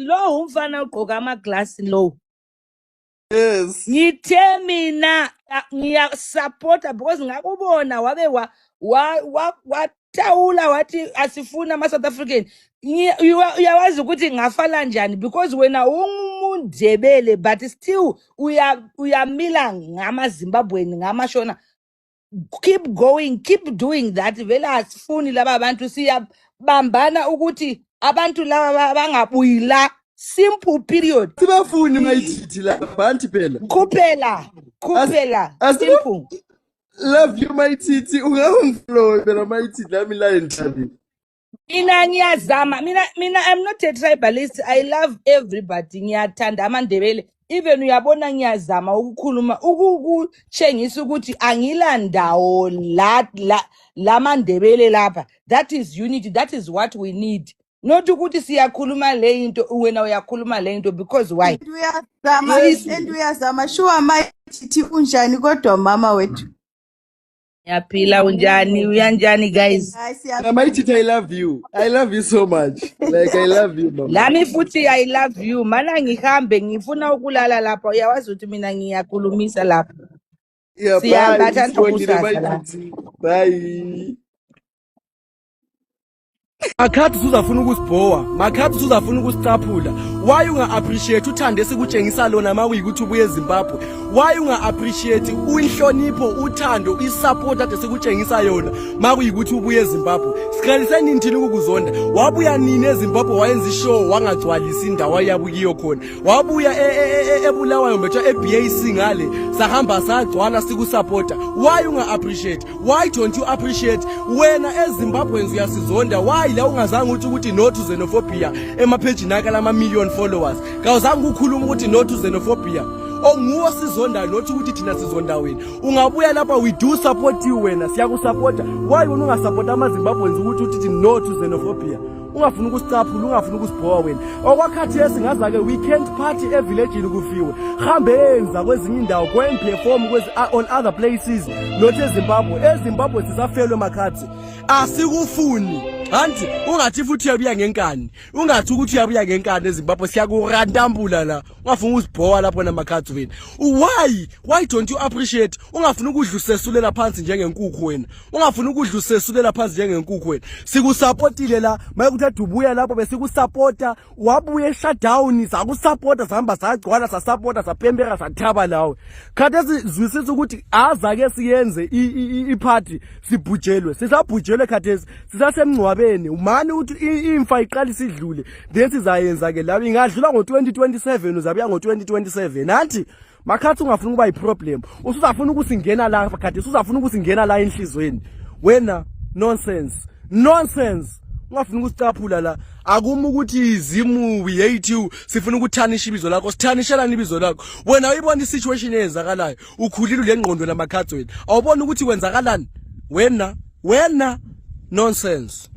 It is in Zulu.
lo umfana ugqoka ama-glass lo. Yes. Ngithe mina ngiyasupporta because ngakubona wabe wathawula wathi asifuna ama-South African. Uyawazi ukuthi ngafala njani because wena ungumundebele but still uyamila ngama-Zimbabwean ngamashona. Keep going, keep doing that. Vele asifuni laba bantu siyabambana ukuthi abantu laba bangabuyi la. Simple period. Sibafuni mayithi lapha anti phela. Kuphela. Simple. Love you mayithi ungangiflow phela mayithi nami la endlini. Mina ngiyazama. Mina I'm not a tribalist. I love everybody. Ngiyathanda amandebele. Even uyabona ngiyazama ukukhuluma ukutshengisa ukuthi angilandawo la mandebele lapha. That is unity. That is what we need. Not ukuthi siyakhuluma le into wena uyakhuluma le into because why? Uyazama sure mayithi unjani kodwa mama wethu. Yaphila unjani uyanjani guys? Mayithi I love you. I love you so much. Like I love you mama. Lami futhi I love you. Mana ngihambe ngifuna ukulala lapha uyawazi ukuthi mina ngiyakhulumisa lapha. Yeah, bye. Makhathi uzafuna ukusibhowa, makhathi uzafuna ukusicaphula. Why unga appreciate uthande sikutshengisa lona makuyikuthi ubuye eZimbabwe? Why unga appreciate uinhlonipho, uthando, isupport ade sikutshengisa yona makuyikuthi ubuye eZimbabwe? Siqalise nini thina ukuzonda? Wabuya nini eZimbabwe wayenza ishow wangagcwalisa indawo yabukiyo khona? Wabuya eBulawayo mbethu eBAC ngale sahamba sagcwala sikusupporta. Why unga appreciate? Why don't you appreciate wena eZimbabweans uyasizonda? Why la ungazange ukuthi no to xenophobia emapage naka lama million followers? Kawuzange ukukhuluma ukuthi no to xenophobia. Onguwo sizonda nothi ukuthi thina sizonda wena. Ungabuya lapha we do support you wena siyakusupporta. Why wena ungasupport amaZimbabweans ukuthi uthi no to xenophobia? Ungafuna ukusicaphula, ungafuna ukusibhowa wena. Okwakhathi esingaza ke weekend party evillage kufiwe. Hambe enza kwezinye indawo go and perform on other places not eZimbabwe. eZimbabwe sisafelwe makhathi. Asikufuni. Anti ungathi futhi uyabuya ngenkani. Ungathi ukuthi uyabuya ngenkani eZimbabwe siyakurantambula la. Ungafuna usibhowa lapho namakhathi wena. Why don't you appreciate? Ungafuna ukudlusesulela phansi njengenkukhu wena. Ungafuna ukudlusesulela phansi njengenkukhu wena. Sikusupportile la, mayekuthi adubuya lapho besikusupporta, wabuye shutdown sakusupporta sihamba sagcwala sasupporta sapembera sathaba lawe. Khathesi zwisisa ukuthi azake siyenze iparty sibhujelwe. Sisabhujelwe khathesi sisasemncwabeni. Umani uthi imfa iqala isidlule. Then sizayenza ke la ingadlula ngo2027 uzabuya ngo2027. Nathi makhathi ungafuna ukuba iproblem. Usuzafuna ukusingena la khathi usuzafuna ukusingena la enhlizweni. Wena nonsense. Ungafuna ukusicaphula la. Akuma ukuthi izimu we hate you. Sifuna ukuthanisha ibizo lakho. Sithanishelana ibizo lakho. Wena uyibona isituation eyenzakalayo. Ukhulile lengqondo namakhathi wena. Awubona ukuthi kwenzakalani? Wena nonsense.